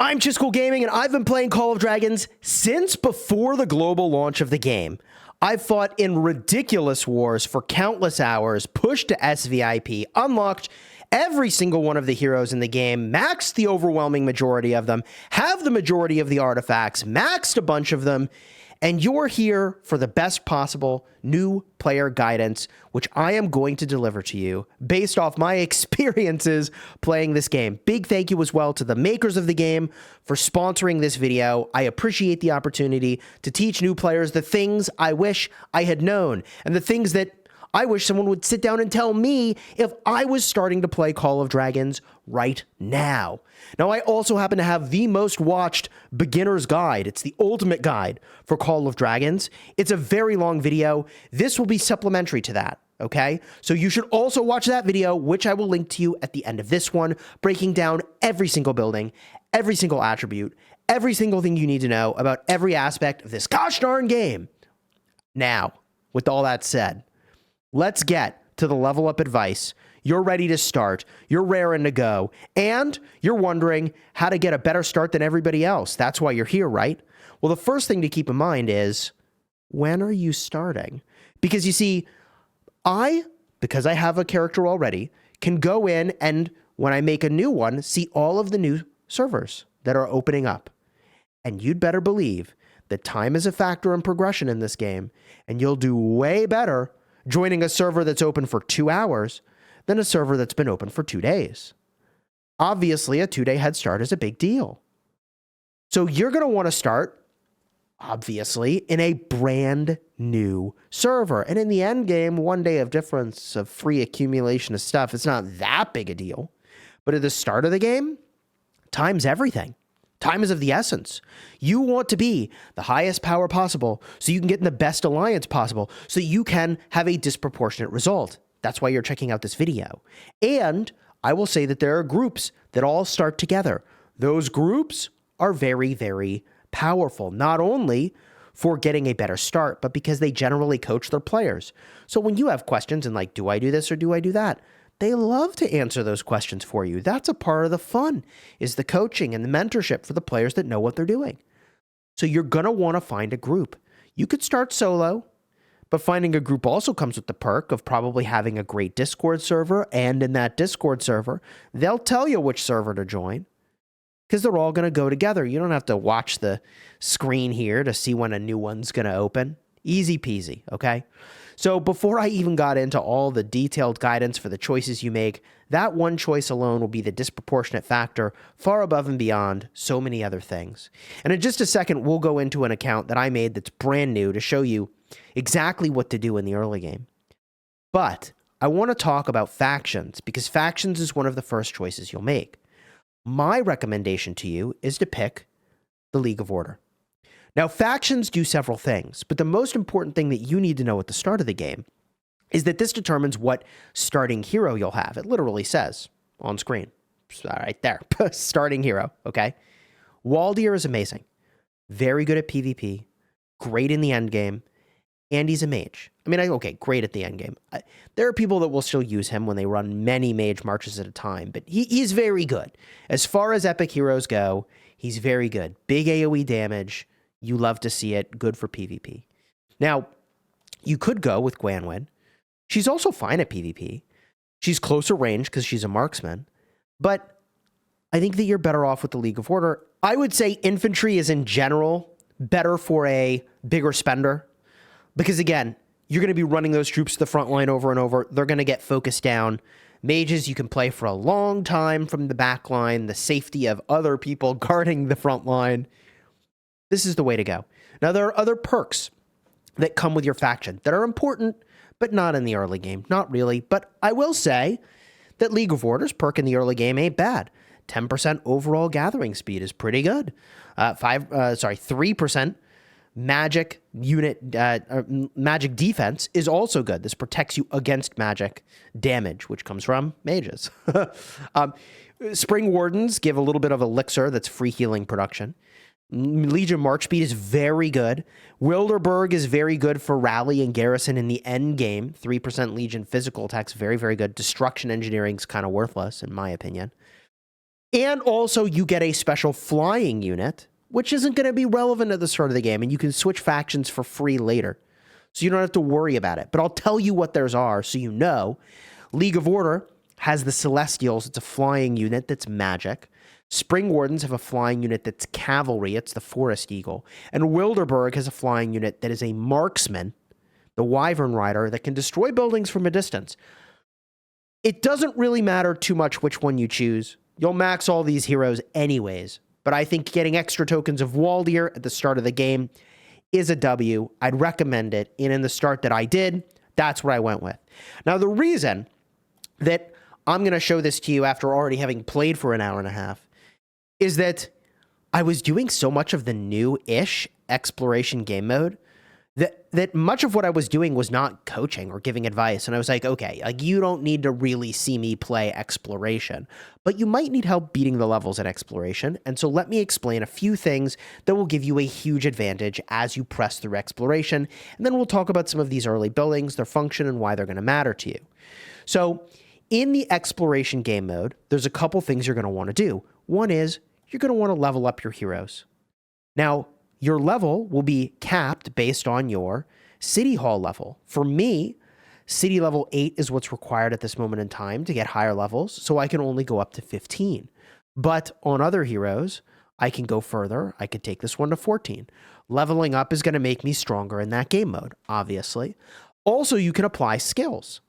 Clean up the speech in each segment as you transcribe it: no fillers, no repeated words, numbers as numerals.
I'm Chisgule Gaming, and I've been playing Call of Dragons since before the global launch of the game. I've fought in ridiculous wars for countless hours, pushed to SVIP, unlocked every single one of the heroes in the game, maxed the overwhelming majority of them, have the majority of the artifacts, maxed a bunch of them, and you're here for the best possible new player guidance, which I am going to deliver to you based off my experiences playing this game. Big thank you as well to the makers of the game for sponsoring this video. I appreciate the opportunity to teach new players the things I wish I had known and the things that I wish someone would sit down and tell me if I was starting to play Call of Dragons right now. Now, I also happen to have the most watched beginner's guide. It's the ultimate guide for Call of Dragons. It's a very long video. This will be supplementary to that, okay? So you should also watch that video, which I will link to you at the end of this one, breaking down every single building, every single attribute, every single thing you need to know about every aspect of this gosh darn game. Now, with all that said, let's get to the level up advice. You're ready to start. You're raring to go. And you're wondering how to get a better start than everybody else. That's why you're here, right? Well, the first thing to keep in mind is, when are you starting? Because you see, because I have a character already, can go in and when I make a new one, see all of the new servers that are opening up. And you'd better believe that time is a factor in progression in this game. And you'll do way better joining a server that's open for 2 hours than a server that's been open for 2 days. Obviously, a 2-day head start is a big deal. So you're going to want to start, obviously, in a brand new server. And in the end game, 1 day of difference of free accumulation of stuff, it's not that big a deal. But at the start of the game, time's everything. Time is of the essence. You want to be the highest power possible so you can get in the best alliance possible so you can have a disproportionate result. That's why you're checking out this video. And I will say that there are groups that all start together. Those groups are very, very powerful, not only for getting a better start, but because they generally coach their players. So when you have questions and like, do I do this or do I do that? They love to answer those questions for you. That's a part of the fun, is the coaching and the mentorship for the players that know what they're doing. So you're going to want to find a group. You could start solo, but finding a group also comes with the perk of probably having a great Discord server. And in that Discord server, they'll tell you which server to join because they're all going to go together. You don't have to watch the screen here to see when a new one's going to open. Easy peasy, okay? So before I even got into all the detailed guidance for the choices you make, that one choice alone will be the disproportionate factor far above and beyond so many other things. And in just a second, we'll go into an account that I made that's brand new to show you exactly what to do in the early game. But I want to talk about factions because factions is one of the first choices you'll make. My recommendation to you is to pick the League of Order. Now, factions do several things, but the most important thing that you need to know at the start of the game is that this determines what starting hero you'll have. It literally says on screen, right there, starting hero, okay? Waldir is amazing. Very good at PvP, great in the end game, and he's a mage. I mean, okay, great at the end game. There are people that will still use him when they run many mage marches at a time, but he's very good. As far as epic heroes go, he's very good. Big AoE damage. You love to see it. Good for PvP. Now, you could go with Gwanwyn. She's also fine at PvP. She's closer range because she's a marksman. But I think that you're better off with the League of Order. I would say infantry is in general better for a bigger spender. Because again, you're going to be running those troops to the front line over and over. They're going to get focused down. Mages, you can play for a long time from the back line. The safety of other people guarding the front line. This is the way to go. Now, there are other perks that come with your faction that are important, but not in the early game. Not really, but I will say that League of Order's perk in the early game ain't bad. 10% overall gathering speed is pretty good. 3% magic unit, magic defense is also good. This protects you against magic damage, which comes from mages. Spring Wardens give a little bit of elixir that's free healing production. Legion March Speed is very good. Wilderberg is very good for rally and garrison in the end game. 3% Legion physical attacks, very, very good. Destruction Engineering is kind of worthless, in my opinion. And also you get a special flying unit, which isn't going to be relevant at the start of the game, and you can switch factions for free later. So you don't have to worry about it. But I'll tell you what theirs are so you know. League of Order has the Celestials. It's a flying unit that's magic. Spring Wardens have a flying unit that's cavalry. It's the Forest Eagle. And Wilderberg has a flying unit that is a marksman, the Wyvern Rider, that can destroy buildings from a distance. It doesn't really matter too much which one you choose. You'll max all these heroes anyways. But I think getting extra tokens of Waldir at the start of the game is a W. I'd recommend it. And in the start that I did, that's what I went with. Now, the reason that I'm going to show this to you after already having played for an hour and a half is that I was doing so much of the new-ish exploration game mode that much of what I was doing was not coaching or giving advice. And I was like, okay, like you don't need to really see me play exploration, but you might need help beating the levels in exploration. And so let me explain a few things that will give you a huge advantage as you press through exploration. And then we'll talk about some of these early buildings, their function, and why they're going to matter to you. So in the exploration game mode, there's a couple things you're going to want to do. One is you're going to want to level up your heroes. Now, your level will be capped based on your City Hall level. For me, City level 8 is what's required at this moment in time to get higher levels, so I can only go up to 15. But on other heroes, I can go further. I could take this one to 14. Leveling up is going to make me stronger in that game mode, obviously. Also, you can apply skills.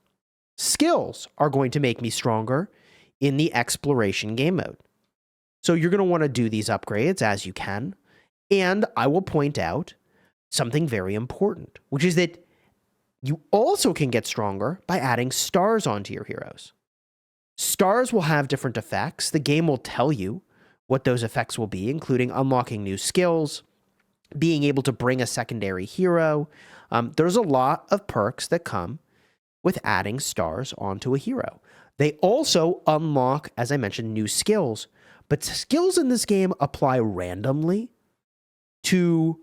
Skills are going to make me stronger in the exploration game mode. So you're going to want to do these upgrades as you can. And I will point out something very important, which is that you also can get stronger by adding stars onto your heroes. Stars will have different effects. The game will tell you what those effects will be, including unlocking new skills, being able to bring a secondary hero. There's a lot of perks that come with adding stars onto a hero. They also unlock, as I mentioned, new skills. But skills in this game apply randomly to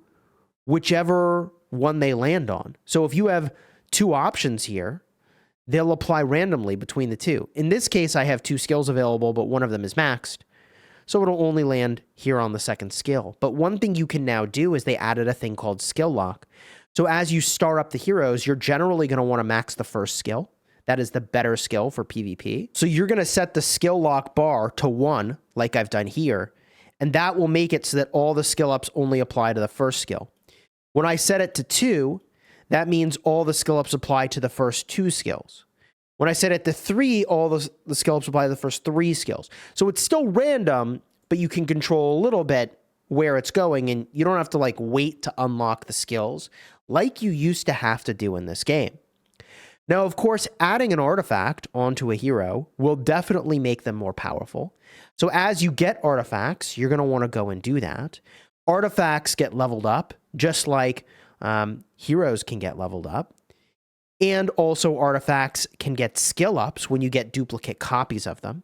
whichever one they land on. So if you have two options here, they'll apply randomly between the two. In this case, I have two skills available, but one of them is maxed. So it'll only land here on the second skill. But one thing you can now do is they added a thing called skill lock. So as you start up the heroes, you're generally going to want to max the first skill. That is the better skill for PvP. So you're going to set the skill lock bar to 1, like I've done here, and that will make it so that all the skill ups only apply to the first skill. When I set it to 2, that means all the skill ups apply to the first 2 skills. When I set it to 3, all the skill ups apply to the first 3 skills. So it's still random, but you can control a little bit where it's going, and you don't have to like wait to unlock the skills like you used to have to do in this game. Now, of course, adding an artifact onto a hero will definitely make them more powerful. So as you get artifacts, you're going to want to go and do that. Artifacts get leveled up, just like heroes can get leveled up. And also artifacts can get skill ups when you get duplicate copies of them.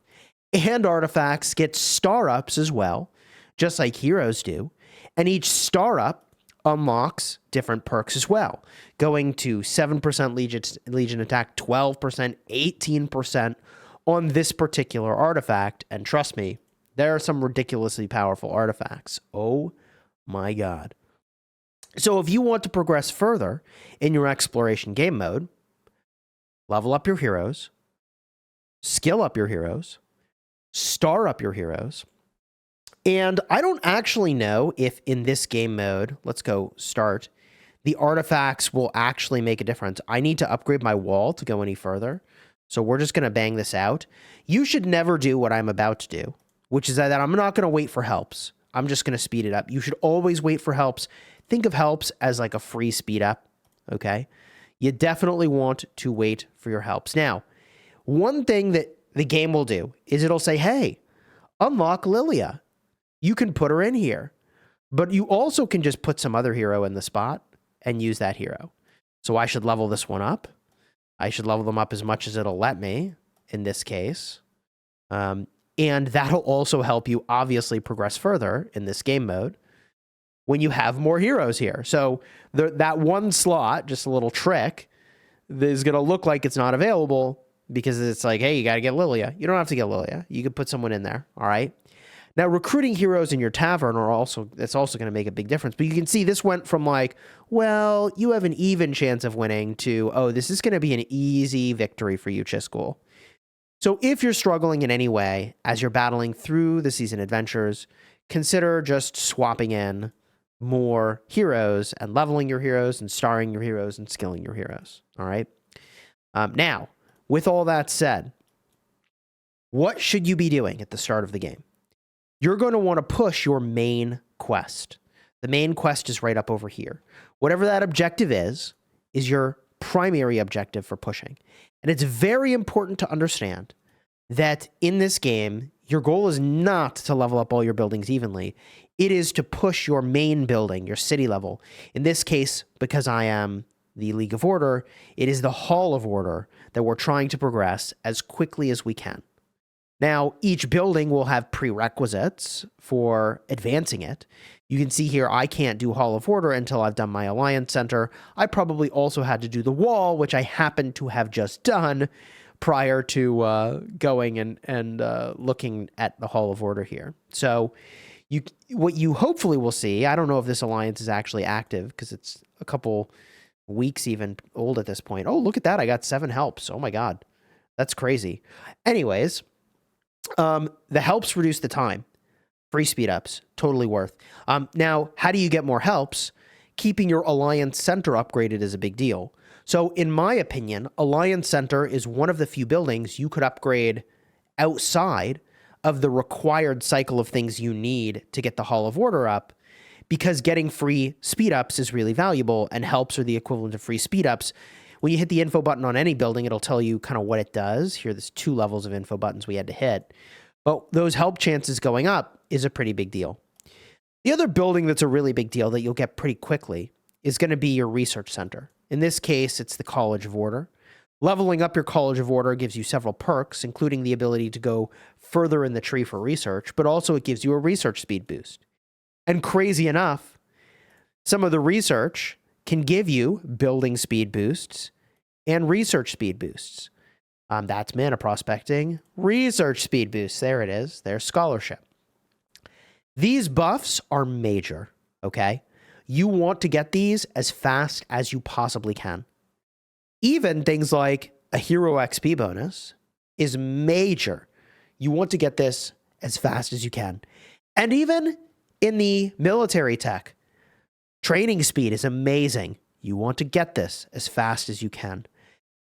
And artifacts get star ups as well, just like heroes do. And each star up unlocks different perks as well, going to 7% Legion attack, 12%, 18% on this particular artifact. And trust me, there are some ridiculously powerful artifacts. Oh my God. So if you want to progress further in your exploration game mode, level up your heroes, skill up your heroes, star up your heroes. And I don't actually know if in this game mode, let's go start, the artifacts will actually make a difference. I need to upgrade my wall to go any further. So we're just going to bang this out. You should never do what I'm about to do, which is that I'm not going to wait for helps. I'm just going to speed it up. You should always wait for helps. Think of helps as like a free speed up, okay? You definitely want to wait for your helps. Now, one thing that the game will do is it'll say, hey, unlock Lilia. You can put her in here, but you also can just put some other hero in the spot and use that hero. So I should level this one up. I should level them up as much as it'll let me in this case. And that'll also help you obviously progress further in this game mode when you have more heroes here. So that one slot, just a little trick, is going to look like it's not available because it's like, hey, you got to get Lilia. You don't have to get Lilia. You can put someone in there, all right? Now, recruiting heroes in your tavern that's also going to make a big difference. But you can see this went from like, well, you have an even chance of winning to, oh, this is going to be an easy victory for you, Chisgule. So if you're struggling in any way as you're battling through the season adventures, consider just swapping in more heroes and leveling your heroes and starring your heroes and skilling your heroes. All right. Now, with all that said, what should you be doing at the start of the game? You're going to want to push your main quest. The main quest is right up over here. Whatever that objective is your primary objective for pushing. And it's very important to understand that in this game, your goal is not to level up all your buildings evenly. It is to push your main building, your city level. In this case, because I am the League of Order, it is the Hall of Order that we're trying to progress as quickly as we can. Now, each building will have prerequisites for advancing it. You can see here, I can't do Hall of Order until I've done my Alliance Center. I probably also had to do the wall, which I happen to have just done prior to going and looking at the Hall of Order here. So what you hopefully will see, I don't know if this alliance is actually active because it's a couple weeks even old at this point. Oh, look at that. I got 7 helps. Oh my God. That's crazy. Anyways, the helps reduce the time. Free speed ups, totally worth. Now, how do you get more helps? Keeping your Alliance Center upgraded is a big deal. So in my opinion, Alliance Center is one of the few buildings you could upgrade outside of the required cycle of things you need to get the Hall of Order up, because getting free speed ups is really valuable, and helps are the equivalent of free speed ups. When you hit the info button on any building, it'll tell you kind of what it does. Here, there's 2 levels of info buttons we had to hit. But those help chances going up is a pretty big deal. The other building that's a really big deal that you'll get pretty quickly is going to be your research center. In this case, it's the College of Order. Leveling up your College of Order gives you several perks, including the ability to go further in the tree for research, but also it gives you a research speed boost. And crazy enough, some of the research can give you building speed boosts and research speed boosts. That's mana prospecting, research speed boosts. There it is. There's scholarship. These buffs are major, okay? You want to get these as fast as you possibly can. Even things like a hero XP bonus is major. You want to get this as fast as you can. And even in the military tech, training speed is amazing. You want to get this as fast as you can.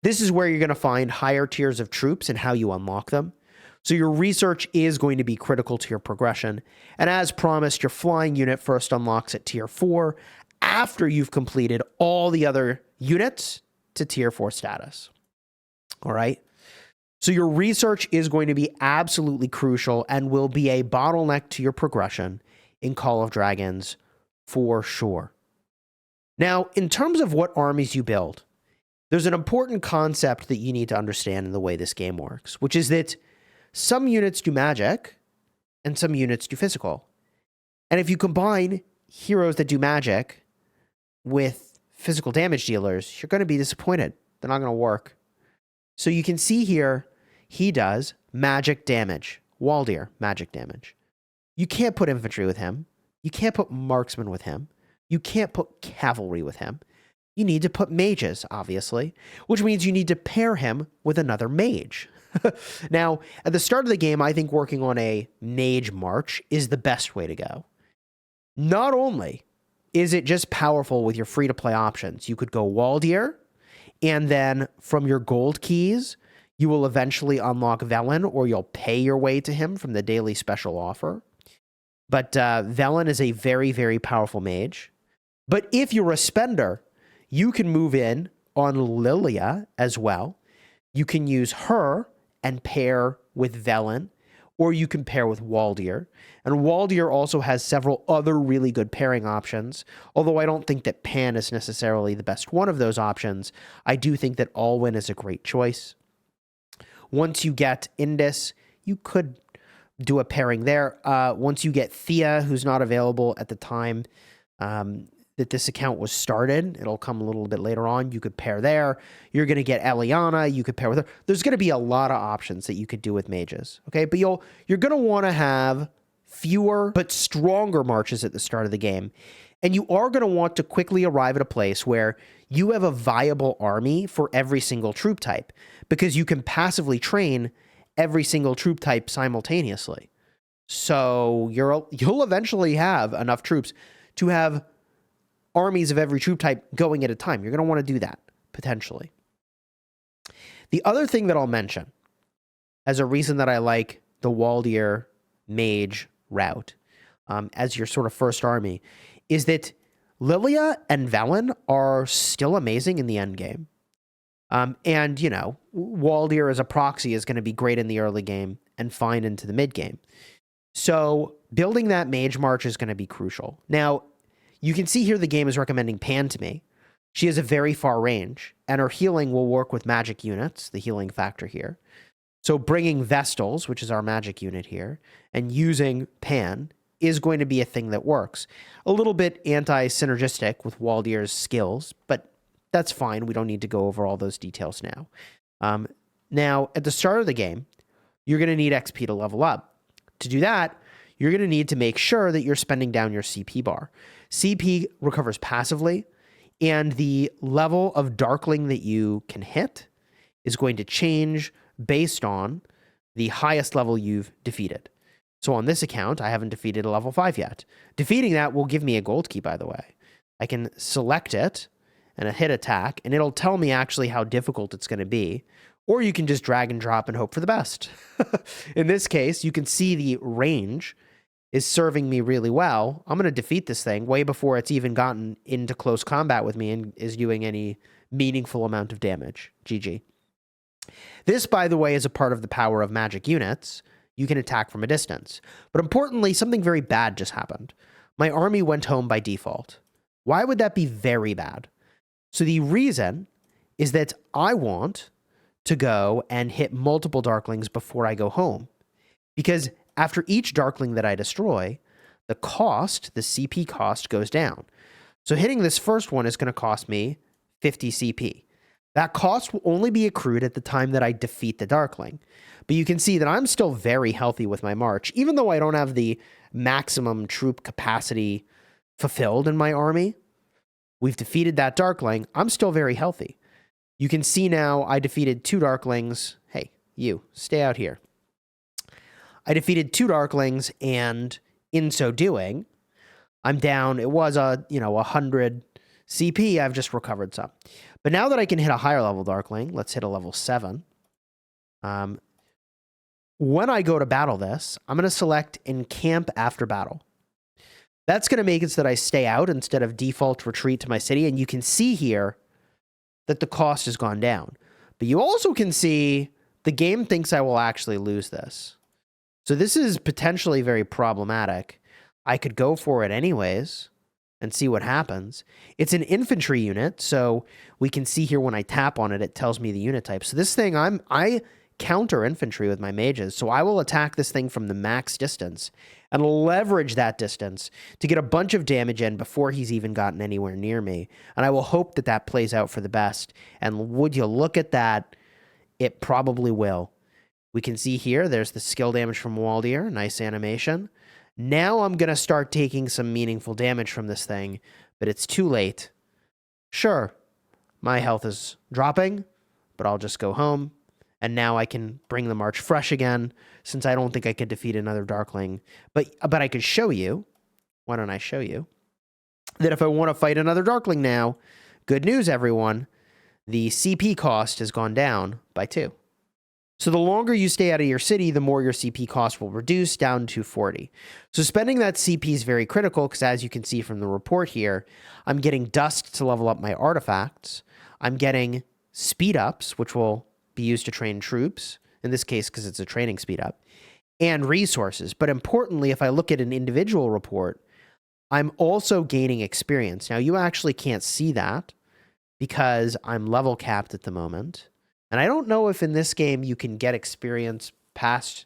This is where you're going to find higher tiers of troops and how you unlock them. So your research is going to be critical to your progression. And as promised, your flying unit first unlocks at tier 4 after you've completed all the other units to tier 4 status. All right. So your research is going to be absolutely crucial and will be a bottleneck to your progression in Call of Dragons for sure. Now, in terms of what armies you build, there's an important concept that you need to understand in the way this game works, which is that some units do magic and some units do physical. And if you combine heroes that do magic with physical damage dealers, you're going to be disappointed. They're not going to work. So you can see here, he does magic damage. Waldir, magic damage. You can't put infantry with him. You can't put marksmen with him. You can't put cavalry with him. You need to put mages, obviously, which means you need to pair him with another mage. Now, at the start of the game, I think working on a mage march is the best way to go. Not only is it just powerful with your free-to-play options, you could go Waldir, and then from your gold keys, you will eventually unlock Velen, or you'll pay your way to him from the daily special offer. But Velen is a very, very powerful mage. But if you're a spender, you can move in on Lilia as well. You can use her and pair with Velen, or you can pair with Waldir. And Waldir also has several other really good pairing options, although I don't think that Pan is necessarily the best one of those options. I do think that Alwyn is a great choice. Once you get Indus, you could do a pairing there. Once you get Thea, who's not available at the time that this account was started, it'll come a little bit later on. You could pair there. You're going to get Eliana. You could pair with her. There's going to be a lot of options that you could do with mages. Okay, but you're going to want to have fewer but stronger marches at the start of the game. And you are going to want to quickly arrive at a place where you have a viable army for every single troop type, because you can passively train every single troop type simultaneously. So you'll eventually have enough troops to have armies of every troop type going at a time. You're going to want to do that, potentially. The other thing that I'll mention as a reason that I like the Waldir Mage route as your sort of first army is that Lilia and Velen are still amazing in the end game. And, you know, Waldir as a proxy is going to be great in the early game and fine into the mid game. So building that Mage March is going to be crucial. Now, you can see here the game is recommending Pan to me. She has a very far range, and her healing will work with magic units, the healing factor here. So bringing Vestals, which is our magic unit here, and using Pan is going to be a thing that works. A little bit anti-synergistic with Waldir's skills, but that's fine. We don't need to go over all those details now. Now, at the start of the game, you're going to need XP to level up. To do that, you're going to need to make sure that you're spending down your CP bar. CP recovers passively, and the level of Darkling that you can hit is going to change based on the highest level you've defeated. So on this account, I haven't defeated a level 5 yet. Defeating that will give me a gold key, by the way. I can select it and a hit attack, and it'll tell me actually how difficult it's going to be. Or you can just drag and drop and hope for the best. In this case, you can see the range is serving me really well. I'm going to defeat this thing way before it's even gotten into close combat with me and is doing any meaningful amount of damage. GG. This, by the way, is a part of the power of magic units. You can attack from a distance. But importantly, something very bad just happened. My army went home by default. Why would that be very bad? So the reason is that I want to go and hit multiple Darklings before I go home. Because after each Darkling that I destroy, the cost, the CP cost, goes down. So hitting this first one is going to cost me 50 CP. That cost will only be accrued at the time that I defeat the Darkling. But you can see that I'm still very healthy with my march, even though I don't have the maximum troop capacity fulfilled in my army. We've defeated that Darkling. I'm still very healthy. You can see now I defeated 2 Darklings. Hey, you, stay out here. I defeated 2 Darklings, and in so doing, I'm down. It was 100 CP. I've just recovered some. But now that I can hit a higher level Darkling, let's hit a level 7. When I go to battle this, I'm going to select Encamp After Battle. That's going to make it so that I stay out instead of default retreat to my city. And you can see here that the cost has gone down. But you also can see the game thinks I will actually lose this. So this is potentially very problematic. I could go for it anyways and see what happens. It's an infantry unit, so we can see here when I tap on it, it tells me the unit type. So this thing, I counter infantry with my mages, so I will attack this thing from the max distance and leverage that distance to get a bunch of damage in before he's even gotten anywhere near me. And I will hope that that plays out for the best. And would you look at that? It probably will. We can see here, there's the skill damage from Waldir. Nice animation. Now I'm going to start taking some meaningful damage from this thing, but it's too late. Sure, my health is dropping, but I'll just go home. And now I can bring the march fresh again, since I don't think I could defeat another Darkling. But I could show you, why don't I show you, that if I want to fight another Darkling now, good news, everyone, the CP cost has gone down by 2. So the longer you stay out of your city, the more your CP cost will reduce down to 40. So spending that CP is very critical, because as you can see from the report here, I'm getting dust to level up my artifacts. I'm getting speed ups, which will be used to train troops, in this case because it's a training speed up, and resources. But importantly, if I look at an individual report, I'm also gaining experience. Now, you actually can't see that because I'm level capped at the moment. And I don't know if in this game you can get experience past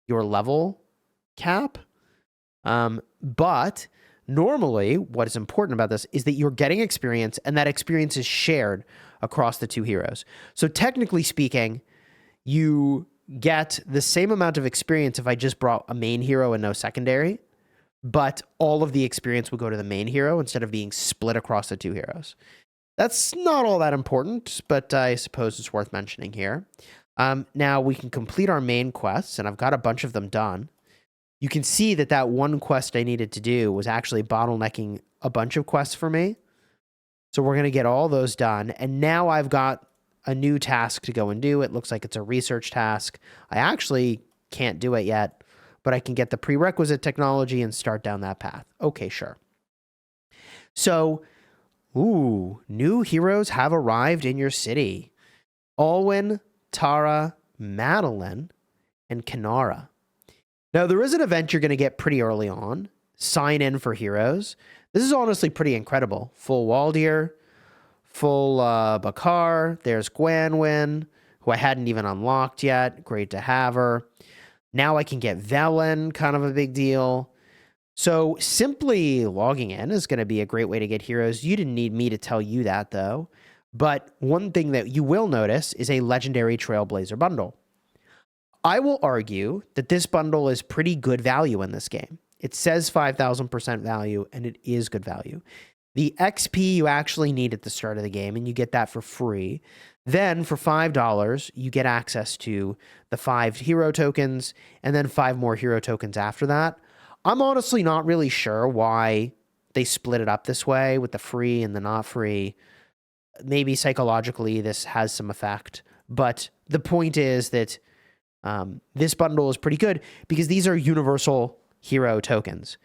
your level cap. But normally, what is important about this is that you're getting experience, and that experience is shared across the 2 heroes. So technically speaking, you get the same amount of experience if I just brought a main hero and no secondary, but all of the experience would go to the main hero instead of being split across the two heroes. That's not all that important, but I suppose it's worth mentioning here. Now we can complete our main quests, and I've got a bunch of them done. You can see that that one quest I needed to do was actually bottlenecking a bunch of quests for me. So we're going to get all those done. And now I've got a new task to go and do. It looks like it's a research task. I actually can't do it yet, but I can get the prerequisite technology and start down that path. Okay, sure. So, new heroes have arrived in your city. Alwyn, Tara, Madeline, and Kanara. Now, there is an event you're going to get pretty early on. Sign in for heroes. This is honestly pretty incredible. Full Waldir, full Bakar. There's Gwanwyn, who I hadn't even unlocked yet. Great to have her. Now I can get Velen, kind of a big deal. So simply logging in is going to be a great way to get heroes. You didn't need me to tell you that, though. But one thing that you will notice is a Legendary Trailblazer bundle. I will argue that this bundle is pretty good value in this game. It says 5,000% value, and it is good value. The XP you actually need at the start of the game, and you get that for free. Then, for $5, you get access to the 5 hero tokens, and then 5 more hero tokens after that. I'm honestly not really sure why they split it up this way with the free and the not free. Maybe psychologically this has some effect, but the point is that this bundle is pretty good because these are universal hero tokens.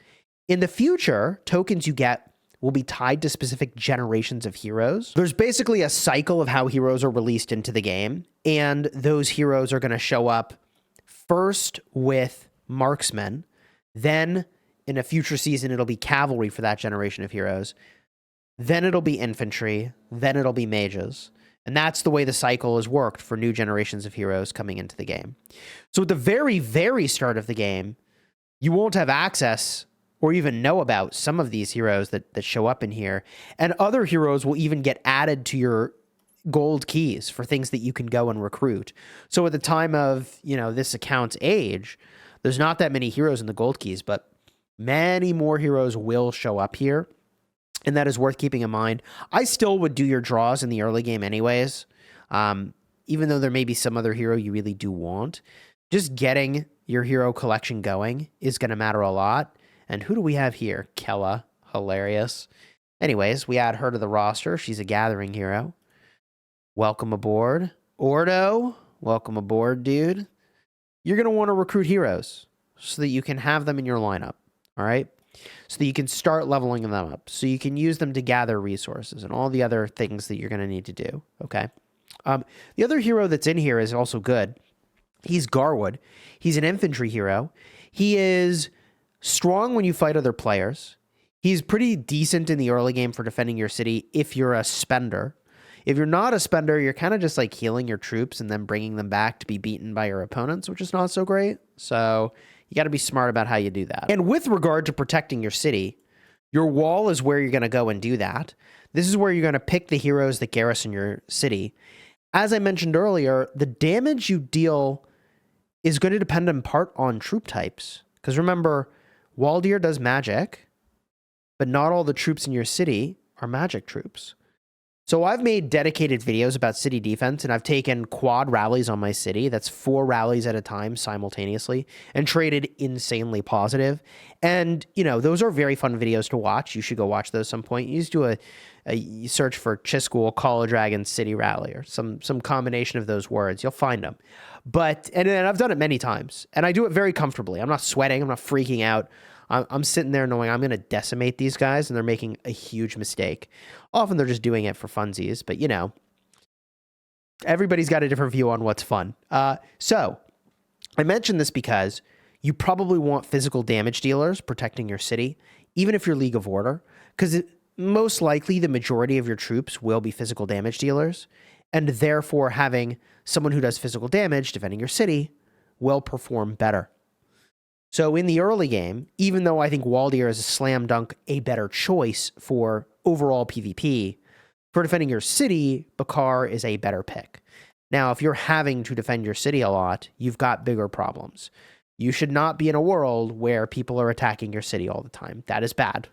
In the future, tokens you get will be tied to specific generations of heroes. There's basically a cycle of how heroes are released into the game, and those heroes are going to show up first with marksmen, then in a future season it'll be cavalry for that generation of heroes, then it'll be infantry, then it'll be mages. And that's the way the cycle has worked for new generations of heroes coming into the game. So at the very, very start of the game, you won't have access or even know about some of these heroes that show up in here. And other heroes will even get added to your gold keys for things that you can go and recruit. So at the time of, this account's age, there's not that many heroes in the gold keys, but many more heroes will show up here. And that is worth keeping in mind. I still would do your draws in the early game anyways. Even though there may be some other hero you really do want. Just getting your hero collection going is going to matter a lot. And who do we have here? Kella. Hilarious. Anyways, we add her to the roster. She's a gathering hero. Welcome aboard. Ordo. Welcome aboard, dude. You're going to want to recruit heroes so that you can have them in your lineup. All right? So that you can start leveling them up. So you can use them to gather resources and all the other things that you're going to need to do. Okay. The other hero that's in here is also good. He's Garwood. He's an infantry hero. He is strong when you fight other players. He's pretty decent in the early game for defending your city if you're a spender. If you're not a spender, you're kind of just like healing your troops and then bringing them back to be beaten by your opponents, which is not so great. So you got to be smart about how you do that. And with regard to protecting your city, your wall is where you're going to go and do that. This is where you're going to pick the heroes that garrison your city. As I mentioned earlier, the damage you deal is going to depend in part on troop types. Because remember, Waldir does magic, but not all the troops in your city are magic troops. So I've made dedicated videos about city defense, and I've taken quad rallies on my city. That's 4 rallies at a time simultaneously, and traded insanely positive. And, those are very fun videos to watch. You should go watch those some point. You just do a search for Chisgule, Call of Dragons, City Rally, or some combination of those words. You'll find them. And I've done it many times, and I do it very comfortably. I'm not sweating. I'm not freaking out. I'm sitting there knowing I'm going to decimate these guys, and they're making a huge mistake. Often they're just doing it for funsies, but everybody's got a different view on what's fun. So I mention this because you probably want physical damage dealers protecting your city, even if you're League of Order, because most likely the majority of your troops will be physical damage dealers, and therefore having someone who does physical damage defending your city will perform better. So in the early game, even though I think Waldir is a slam dunk a better choice for overall PvP, for defending your city, Bakar is a better pick. Now, if you're having to defend your city a lot, you've got bigger problems. You should not be in a world where people are attacking your city all the time. That is bad.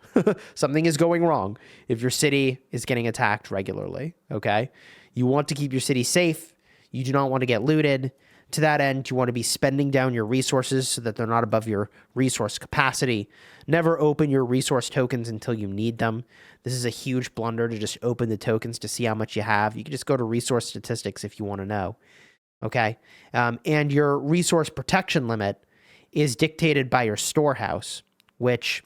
Something is going wrong if your city is getting attacked regularly, okay? You want to keep your city safe. You do not want to get looted. To that end, you want to be spending down your resources so that they're not above your resource capacity. Never open your resource tokens until you need them. This is a huge blunder to just open the tokens to see how much you have. You can just go to resource statistics if you want to know, okay? And your resource protection limit is dictated by your storehouse, which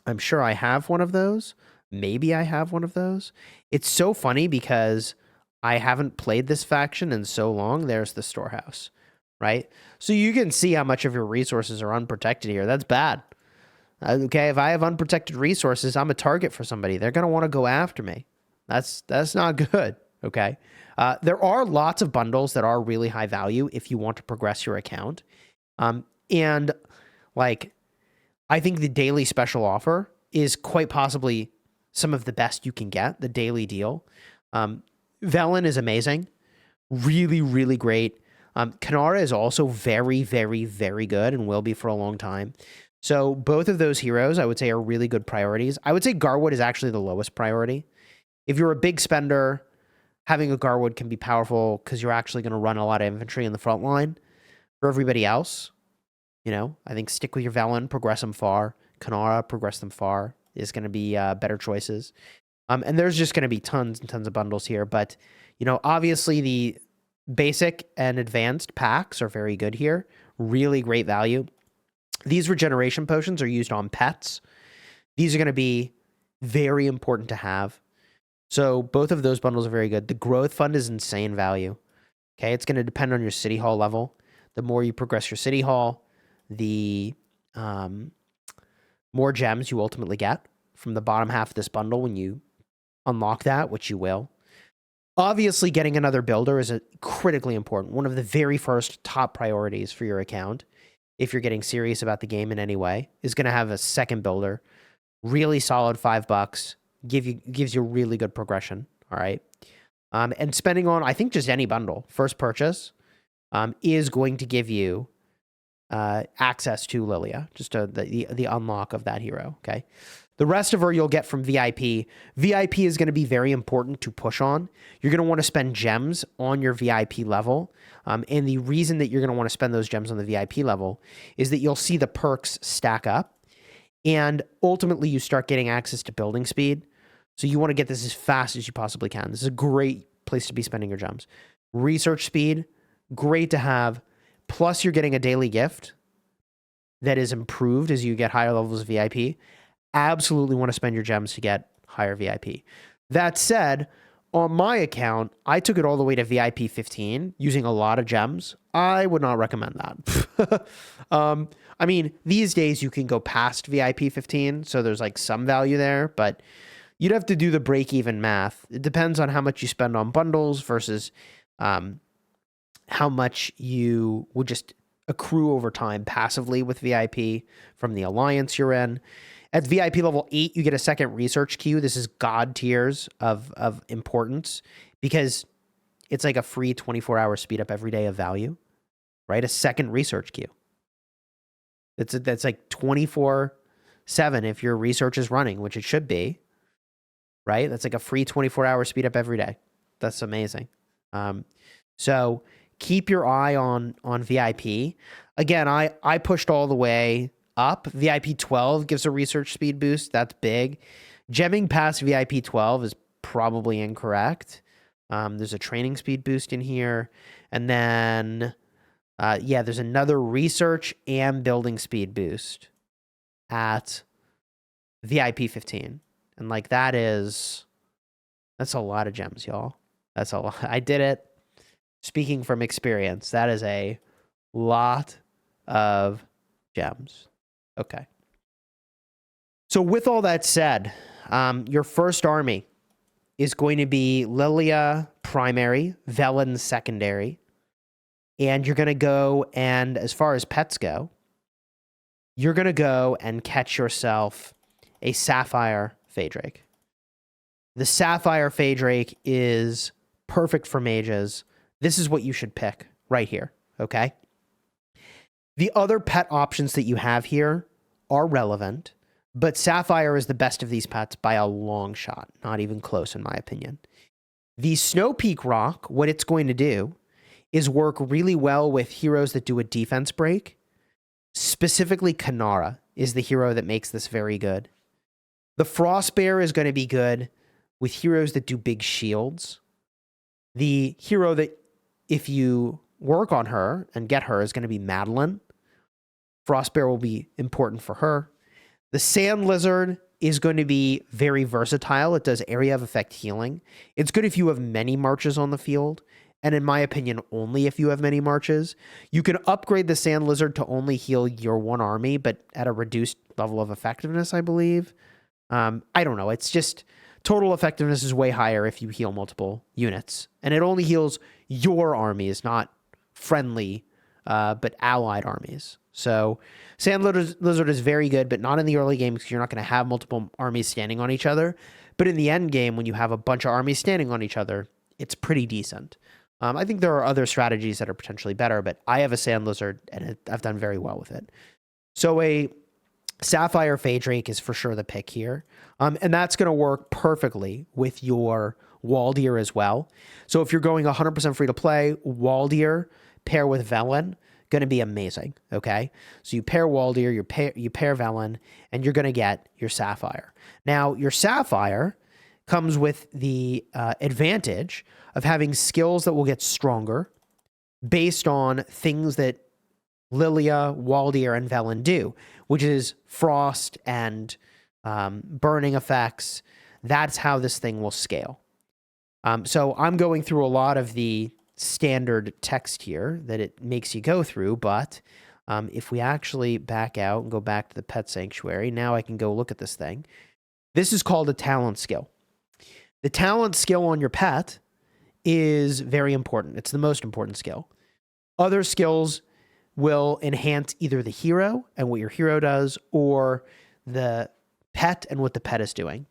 I'm sure I have one of those. Maybe I have one of those. It's so funny because I haven't played this faction in so long. There's the storehouse, right? So you can see how much of your resources are unprotected here. That's bad. Okay, if I have unprotected resources, I'm a target for somebody. They're going to want to go after me. That's not good, okay? There are lots of bundles that are really high value if you want to progress your account. And like, I think the daily special offer is quite possibly some of the best you can get, the daily deal. Velen is amazing. Really, really great. Kanara is also very, very, very good and will be for a long time. So both of those heroes, I would say, are really good priorities. I would say Garwood is actually the lowest priority. If you're a big spender, having a Garwood can be powerful because you're actually going to run a lot of infantry in the front line. For everybody else, you know, I think stick with your Velen, progress them far. Kanara, progress them far is going to be better choices. And there's just going to be tons and tons of bundles here. But, you know, obviously the basic and advanced packs are very good here. Really great value. These regeneration potions are used on pets. These are going to be very important to have. So both of those bundles are very good. The growth fund is insane value. Okay, it's going to depend on your city hall level. The more you progress your city hall, the more gems you ultimately get from the bottom half of this bundle when you unlock that, which you will. Obviously, getting another builder is critically important. One of the very first top priorities for your account, if you're getting serious about the game in any way, is going to have a second builder. Really solid $5. Gives you really good progression. All right. And spending on, I think, just any bundle, first purchase, is going to give you access to Lilia, just the unlock of that hero. Okay. The rest of her you'll get from VIP. VIP is going to be very important to push on. You're going to want to spend gems on your VIP level. And the reason that you're going to want to spend those gems on the VIP level is that you'll see the perks stack up. And ultimately, you start getting access to building speed. So you want to get this as fast as you possibly can. This is a great place to be spending your gems. Research speed, great to have. Plus, you're getting a daily gift that is improved as you get higher levels of VIP. Absolutely want to spend your gems to get higher VIP. That said, on my account, I took it all the way to VIP 15 using a lot of gems. I would not recommend that. I mean, these days you can go past VIP 15, so there's like some value there, but you'd have to do the break-even math. It depends on how much you spend on bundles versus how much you would just accrue over time passively with VIP from the alliance you're in. At VIP level 8, you get a second research queue. This is god tiers of importance because it's like a free 24-hour speed up every day of value, right? A second research queue. That's like 24/7 if your research is running, which it should be, right? That's like a free 24-hour speed up every day. That's amazing. So keep your eye on VIP. Again, I pushed all the way up. VIP 12 gives a research speed boost. That's big. Gemming past VIP 12 is probably incorrect. There's a training speed boost in here. And then, yeah, there's another research and building speed boost at VIP 15. And like that's a lot of gems, y'all. That's a lot. I did it. Speaking from experience, that is a lot of gems. Okay. So with all that said, your first army is going to be Lilia primary, Velen secondary, and you're going to go and, as far as pets go, you're going to go and catch yourself a Sapphire Phaedrake. The Sapphire Phaedrake is perfect for mages. this is what you should pick right here, okay? The other pet options that you have here are relevant, but Sapphire is the best of these pets by a long shot, not even close in my opinion. The Snow Peak Rock, what it's going to do is work really well with heroes that do a defense break. Specifically, Kanara is the hero that makes this very good. The Frost Bear is going to be good with heroes that do big shields. The hero that, if you work on her and get her, is going to be Madeline. Frost Bear will be important for her. The Sand Lizard is going to be very versatile. It does area of effect healing. It's good if you have many marches on the field, and in my opinion, only if you have many marches. You can upgrade the Sand Lizard to only heal your one army, but at a reduced level of effectiveness, I believe. I don't know. It's just total effectiveness is way higher if you heal multiple units, and it only heals your armies, not friendly, but allied armies. So Sand Lizard is very good, but not in the early game because you're not going to have multiple armies standing on each other. But in the end game, when you have a bunch of armies standing on each other, it's pretty decent. I think there are other strategies that are potentially better, but I have a Sand Lizard, and I've done very well with it. So a Sapphire Phaedrake is for sure the pick here. And that's going to work perfectly with your Waldir as well. So if you're going 100% free to play, Waldir pair with Velen, going to be amazing, okay? So you pair Waldir, you pair Velen, and you're going to get your Sapphire. Now, your Sapphire comes with the advantage of having skills that will get stronger based on things that Lilia, Waldir, and Velen do, which is frost and burning effects. That's how this thing will scale. So I'm going through a lot of the standard text here that it makes you go through, but if we actually back out and go back to the pet sanctuary, now I can go look at this thing. This is called a talent skill. The talent skill on your pet is very important. It's the most important skill. Other skills will enhance either the hero and what your hero does, or the pet and what the pet is doing.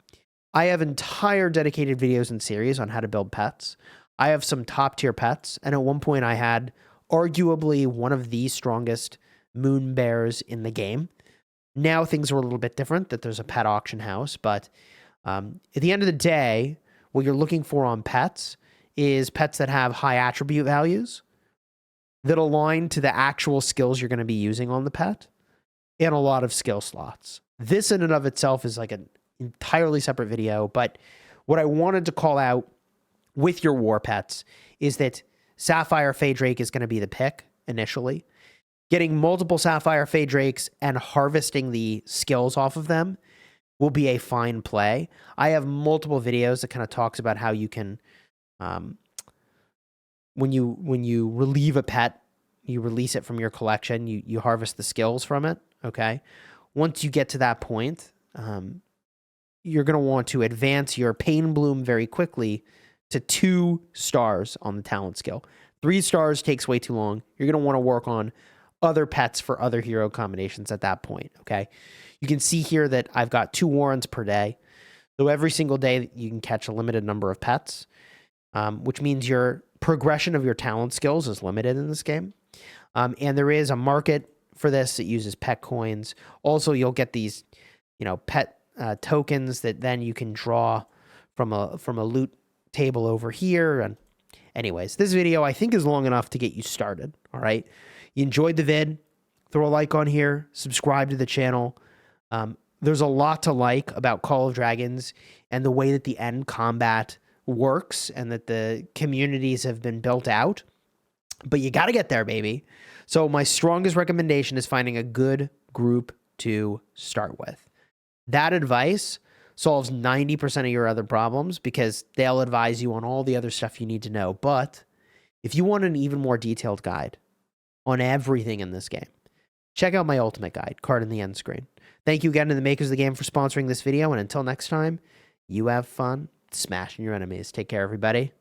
I have entire dedicated videos and series on how to build pets. I have some top tier pets, and at one point I had arguably one of the strongest moon bears in the game. Now things are a little bit different, that there's a pet auction house, but at the end of the day, what you're looking for on pets is pets that have high attribute values that align to the actual skills you're going to be using on the pet, and a lot of skill slots. This in and of itself is like an entirely separate video, but what I wanted to call out with your war pets is that Sapphire Phaedrake is going to be the pick initially. Getting multiple Sapphire Phaedrakes and harvesting the skills off of them will be a fine play. I have multiple videos that kind of talks about how you can, when you relieve a pet, you release it from your collection, you harvest the skills from it, okay? Once you get to that point, you're going to want to advance your Pain Bloom very quickly to 2 stars on the talent skill. 3 stars takes way too long. You're going to want to work on other pets for other hero combinations at that point, okay? You can see here that I've got 2 warrants per day. So every single day you can catch a limited number of pets, which means your progression of your talent skills is limited in this game. And there is a market for this that uses pet coins. Also, you'll get these, pet tokens that then you can draw from a loot table over here. And anyways, this video I think is long enough to get you started. All right. You enjoyed the vid, throw a like on here, subscribe to the channel. There's a lot to like about Call of Dragons and the way that the end combat works and that the communities have been built out, but you got to get there, baby. So my strongest recommendation is finding a good group to start with. That advice solves 90% of your other problems because they'll advise you on all the other stuff you need to know. But if you want an even more detailed guide on everything in this game, check out my ultimate guide, card in the end screen. Thank you again to the makers of the game for sponsoring this video. And until next time, you have fun smashing your enemies. Take care, everybody.